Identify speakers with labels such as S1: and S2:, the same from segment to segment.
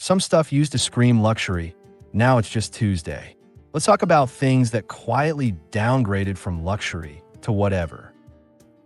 S1: Some stuff used to scream luxury. Now it's just Tuesday. Let's talk about things that quietly downgraded from luxury to whatever.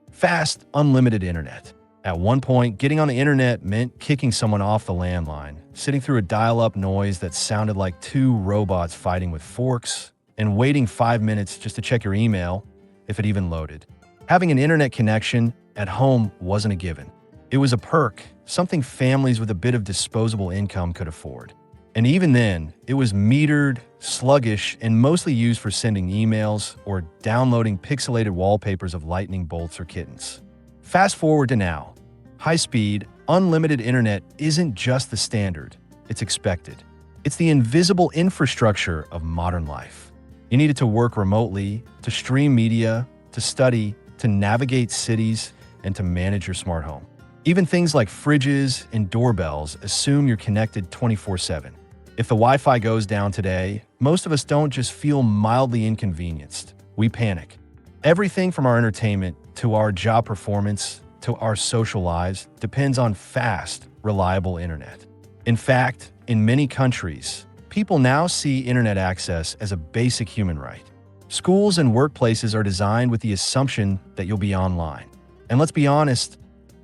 S1: Fast, unlimited internet. At one point, getting on the internet meant kicking someone off the landline, sitting through a dial-up noise that sounded like two robots fighting with forks, and waiting 5 minutes just to check your email, if it even loaded. Having an internet connection at home wasn't a given. It was a perk, something families with a bit of disposable income could afford. And even then, it was metered, sluggish, and mostly used for sending emails or downloading pixelated wallpapers of lightning bolts or kittens. Fast forward to now. High-speed, unlimited internet isn't just the standard, it's expected. It's the invisible infrastructure of modern life. You need it to work remotely, to stream media, to study, to navigate cities, and to manage your smart home. Even things like fridges and doorbells assume you're connected 24/7. If the Wi-Fi goes down today, most of us don't just feel mildly inconvenienced. We panic. Everything from our entertainment to our job performance to our social lives depends on fast, reliable internet. In fact, in many countries, people now see internet access as a basic human right. Schools and workplaces are designed with the assumption that you'll be online. And let's be honest,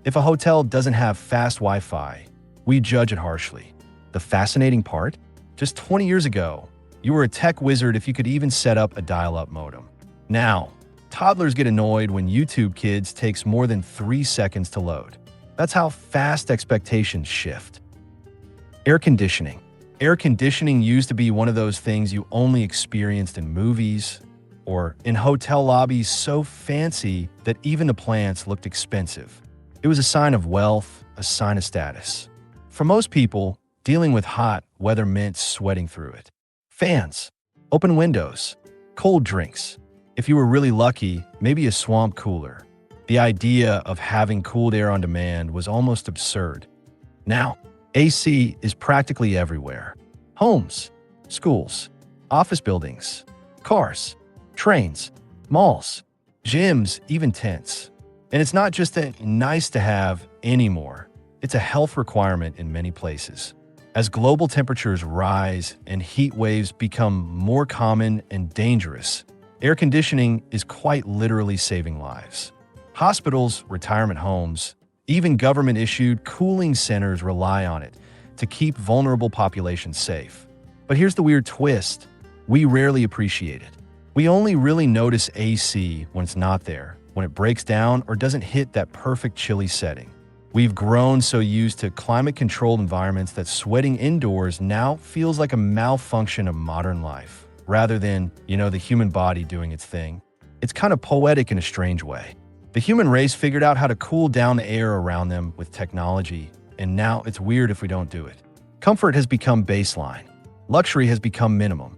S1: if a hotel doesn't have fast Wi-Fi, we judge it harshly. The fascinating part? Just 20 years ago, you were a tech wizard if you could even set up a dial-up modem. Now, toddlers get annoyed when YouTube Kids takes more than 3 seconds to load. That's how fast expectations shift. Air conditioning. Air conditioning used to be one of those things you only experienced in movies or in hotel lobbies so fancy that even the plants looked expensive. It was a sign of wealth, a sign of status. For most people, dealing with hot weather meant sweating through it. Fans, open windows, cold drinks. If you were really lucky, maybe a swamp cooler. The idea of having cooled air on demand was almost absurd. Now, AC is practically everywhere. Homes, schools, office buildings, cars, trains, malls, gyms, even tents. And it's not just a nice to have anymore. It's a health requirement in many places. As global temperatures rise and heat waves become more common and dangerous, air conditioning is quite literally saving lives. Hospitals, retirement homes, even government-issued cooling centers rely on it to keep vulnerable populations safe. But here's the weird twist. We rarely appreciate it. We only really notice AC when it's not there, when it breaks down or doesn't hit that perfect chilly setting. We've grown so used to climate-controlled environments that sweating indoors now feels like a malfunction of modern life, rather than, the human body doing its thing. It's kind of poetic in a strange way. The human race figured out how to cool down the air around them with technology, and now it's weird if we don't do it. Comfort has become baseline. Luxury has become minimum.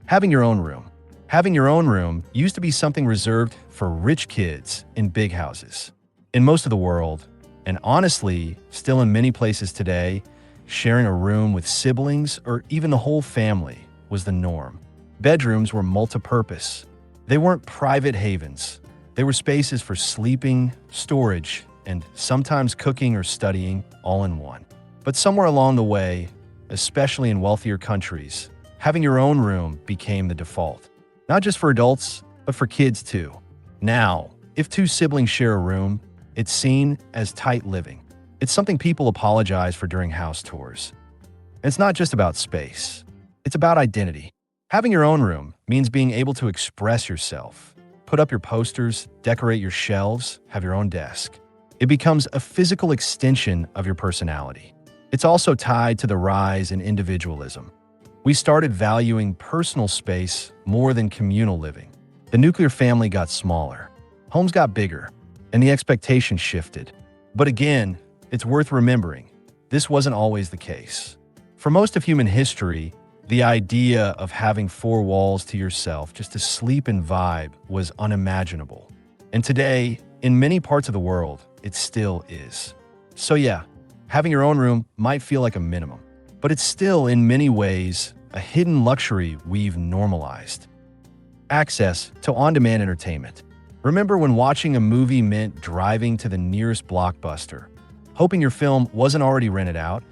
S1: Having your own room. Having your own room used to be something reserved for rich kids in big houses. In most of the world, and honestly, still in many places today, sharing a room with siblings or even the whole family was the norm. Bedrooms were multi-purpose. They weren't private havens. They were spaces for sleeping, storage, and sometimes cooking or studying all in one. But somewhere along the way, especially in wealthier countries, having your own room became the default. Not just for adults, but for kids too. Now, if 2 siblings share a room, it's seen as tight living. It's something people apologize for during house tours. And it's not just about space. It's about identity. Having your own room means being able to express yourself, put up your posters, decorate your shelves, have your own desk. It becomes a physical extension of your personality. It's also tied to the rise in individualism. We started valuing personal space more than communal living. The nuclear family got smaller. Homes got bigger. And the expectation shifted. But again, it's worth remembering, this wasn't always the case. For most of human history, the idea of having 4 walls to yourself just to sleep and vibe was unimaginable. And today, in many parts of the world, it still is. So yeah, having your own room might feel like a minimum, but it's still, in many ways, a hidden luxury we've normalized. Access to on-demand entertainment. Remember when watching a movie meant driving to the nearest blockbuster, hoping your film wasn't already rented out,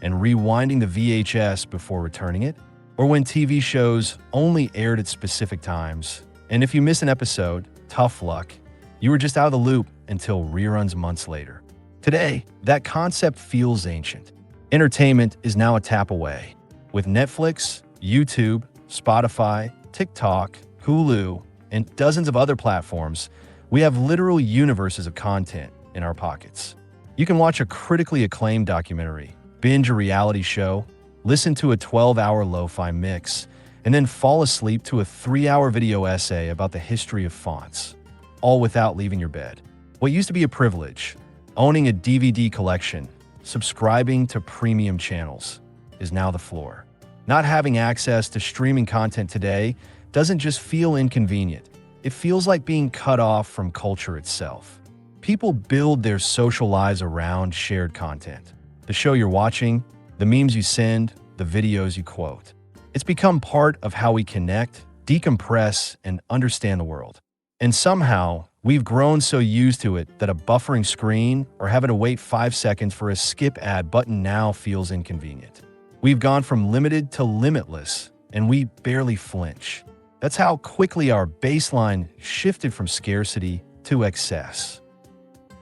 S1: and rewinding the VHS before returning it, or when TV shows only aired at specific times. And if you miss an episode, tough luck. You were just out of the loop until reruns months later. Today, that concept feels ancient. Entertainment is now a tap away. With Netflix, YouTube, Spotify, TikTok, Hulu, and dozens of other platforms, we have literal universes of content in our pockets. You can watch a critically acclaimed documentary, binge a reality show, listen to a 12-hour lo-fi mix, and then fall asleep to a 3-hour video essay about the history of fonts, all without leaving your bed. What used to be a privilege, owning a DVD collection, subscribing to premium channels, is now the floor. Not having access to streaming content today doesn't just feel inconvenient. It feels like being cut off from culture itself. People build their social lives around shared content. The show you're watching, the memes you send, the videos you quote. It's become part of how we connect, decompress, and understand the world. And somehow, we've grown so used to it that a buffering screen or having to wait 5 seconds for a skip ad button now feels inconvenient. We've gone from limited to limitless, and we barely flinch. That's how quickly our baseline shifted from scarcity to excess.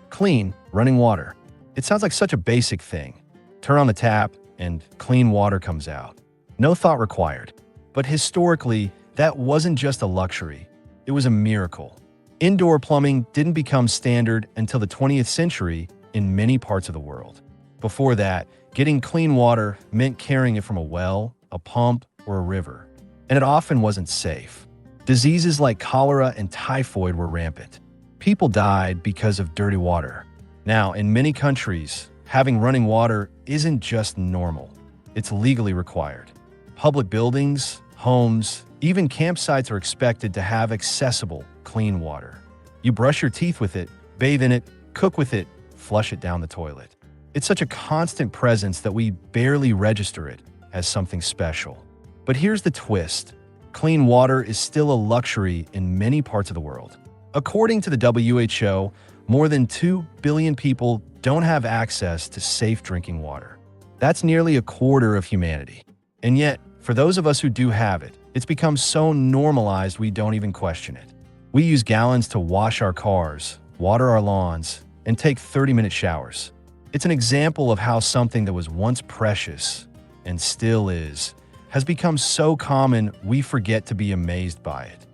S1: Clean, running water. It sounds like such a basic thing. Turn on the tap, and clean water comes out. No thought required. But historically, that wasn't just a luxury. It was a miracle. Indoor plumbing didn't become standard until the 20th century in many parts of the world. Before that, getting clean water meant carrying it from a well, a pump, or a river. And it often wasn't safe. Diseases like cholera and typhoid were rampant. People died because of dirty water. Now, in many countries, having running water isn't just normal. It's legally required. Public buildings, homes, even campsites are expected to have accessible, clean water. You brush your teeth with it, bathe in it, cook with it, flush it down the toilet. It's such a constant presence that we barely register it as something special. But here's the twist. Clean water is still a luxury in many parts of the world. According to the WHO, more than 2 billion people don't have access to safe drinking water. That's nearly a quarter of humanity. And yet, for those of us who do have it, it's become so normalized we don't even question it. We use gallons to wash our cars, water our lawns, and take 30-minute showers. It's an example of how something that was once precious, and still is, has become so common we forget to be amazed by it.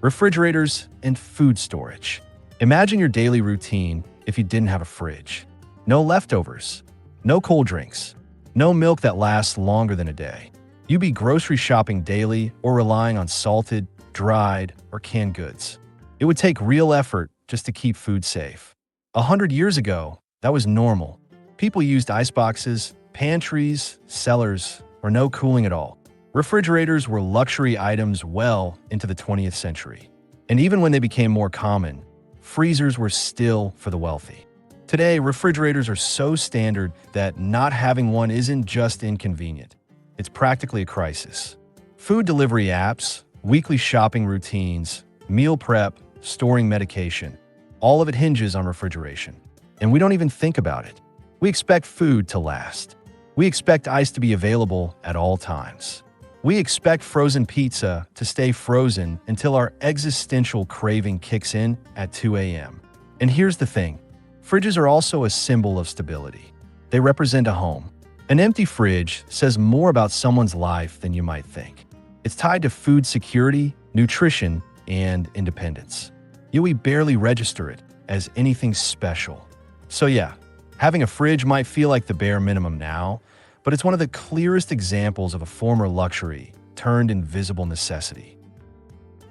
S1: Refrigerators and food storage. Imagine your daily routine if you didn't have a fridge. No leftovers, no cold drinks, no milk that lasts longer than a day. You'd be grocery shopping daily or relying on salted, dried, or canned goods. It would take real effort just to keep food safe. 100 years ago, that was normal. People used iceboxes, pantries, cellars, or no cooling at all. Refrigerators were luxury items well into the 20th century. And even when they became more common, freezers were still for the wealthy. Today, refrigerators are so standard that not having one isn't just inconvenient. It's practically a crisis. Food delivery apps, weekly shopping routines, meal prep, storing medication, all of it hinges on refrigeration. And we don't even think about it. We expect food to last. We expect ice to be available at all times. We expect frozen pizza to stay frozen until our existential craving kicks in at 2 a.m. And here's the thing. Fridges are also a symbol of stability. They represent a home. An empty fridge says more about someone's life than you might think. It's tied to food security, nutrition, and independence. Yet we barely register it as anything special. So yeah, having a fridge might feel like the bare minimum now, but it's one of the clearest examples of a former luxury turned invisible necessity.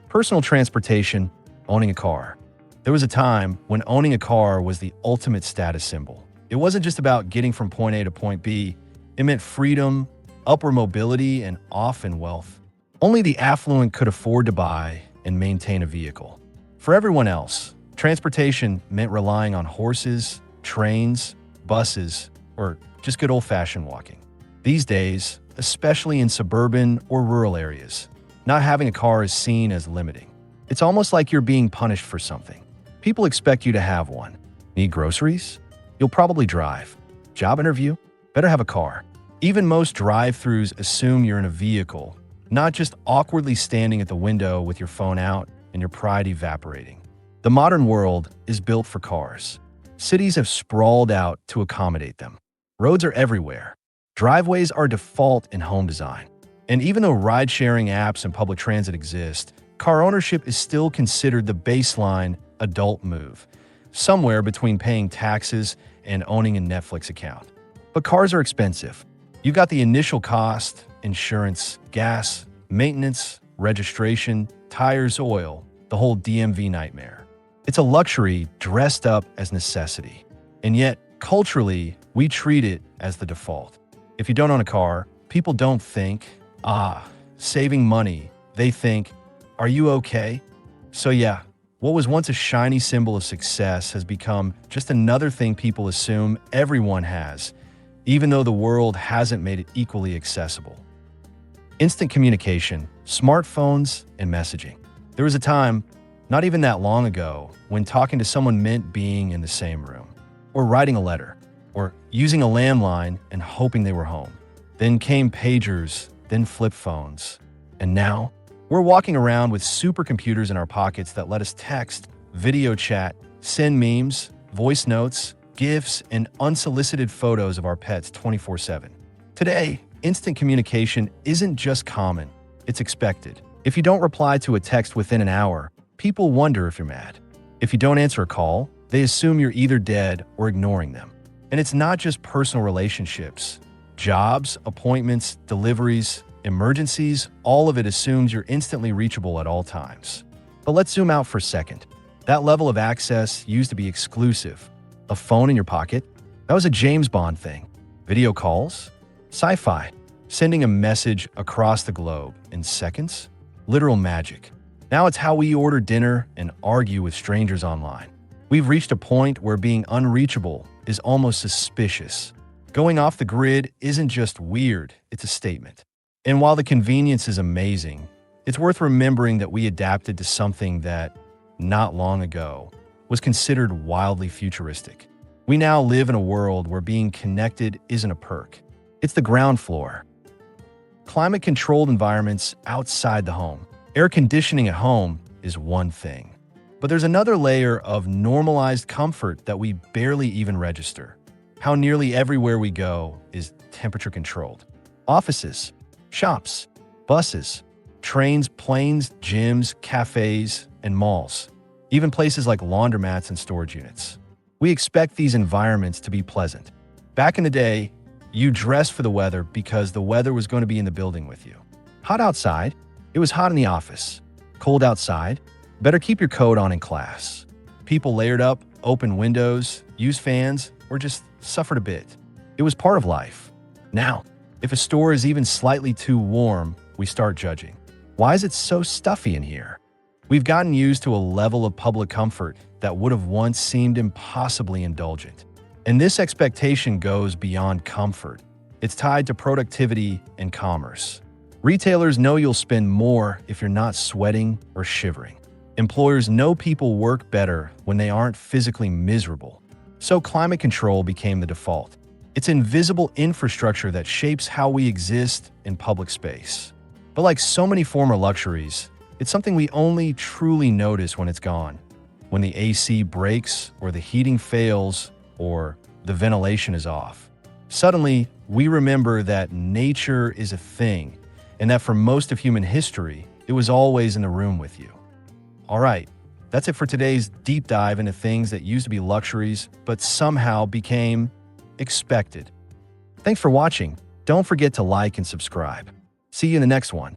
S1: Personal transportation, owning a car. There was a time when owning a car was the ultimate status symbol. It wasn't just about getting from point A to point B. It meant freedom, upward mobility, and often wealth. Only the affluent could afford to buy and maintain a vehicle. For everyone else, transportation meant relying on horses, trains, buses, or just good old-fashioned walking. These days, especially in suburban or rural areas, not having a car is seen as limiting. It's almost like you're being punished for something. People expect you to have one. Need groceries? You'll probably drive. Job interview? Better have a car. Even most drive-thrus assume you're in a vehicle, not just awkwardly standing at the window with your phone out and your pride evaporating. The modern world is built for cars. Cities have sprawled out to accommodate them. Roads are everywhere. Driveways are default in home design. And even though ride-sharing apps and public transit exist, car ownership is still considered the baseline adult move, somewhere between paying taxes and owning a Netflix account. But cars are expensive. You got the initial cost, insurance, gas, maintenance, registration, tires, oil, the whole DMV nightmare. It's a luxury dressed up as necessity. And yet, culturally, we treat it as the default. If you don't own a car, people don't think, saving money. They think, are you okay? So yeah, what was once a shiny symbol of success has become just another thing people assume everyone has, even though the world hasn't made it equally accessible. Instant communication, smartphones, and messaging. There was a time, not even that long ago, when talking to someone meant being in the same room, or writing a letter, or using a landline and hoping they were home. Then came pagers, then flip phones. And now, we're walking around with supercomputers in our pockets that let us text, video chat, send memes, voice notes, GIFs, and unsolicited photos of our pets 24/7. Today, instant communication isn't just common, it's expected. If you don't reply to a text within an hour, people wonder if you're mad. If you don't answer a call, they assume you're either dead or ignoring them. And it's not just personal relationships. Jobs, appointments, deliveries, emergencies, all of it assumes you're instantly reachable at all times. But let's zoom out for a second. That level of access used to be exclusive. A phone in your pocket? That was a James Bond thing. Video calls? Sci-fi. Sending a message across the globe in seconds? Literal magic. Now it's how we order dinner and argue with strangers online. We've reached a point where being unreachable is almost suspicious. Going off the grid isn't just weird, it's a statement. And while the convenience is amazing, it's worth remembering that we adapted to something that, not long ago, was considered wildly futuristic. We now live in a world where being connected isn't a perk. It's the ground floor. Climate-controlled environments outside the home. Air conditioning at home is one thing. But there's another layer of normalized comfort that we barely even register. How nearly everywhere we go is temperature-controlled. Offices, shops, buses, trains, planes, gyms, cafes, and malls. Even places like laundromats and storage units. We expect these environments to be pleasant. Back in the day, you dressed for the weather because the weather was going to be in the building with you. Hot outside? It was hot in the office. Cold outside? Better keep your coat on in class. People layered up, opened windows, used fans, or just suffered a bit. It was part of life. Now, if a store is even slightly too warm, we start judging. Why is it so stuffy in here? We've gotten used to a level of public comfort that would have once seemed impossibly indulgent. And this expectation goes beyond comfort. It's tied to productivity and commerce. Retailers know you'll spend more if you're not sweating or shivering. Employers know people work better when they aren't physically miserable. So climate control became the default. It's invisible infrastructure that shapes how we exist in public space. But like so many former luxuries, it's something we only truly notice when it's gone. When the AC breaks, or the heating fails, or the ventilation is off. Suddenly, we remember that nature is a thing, and that for most of human history, it was always in the room with you. All right, that's it for today's deep dive into things that used to be luxuries, but somehow became expected. Thanks for watching. Don't forget to like and subscribe. See you in the next one.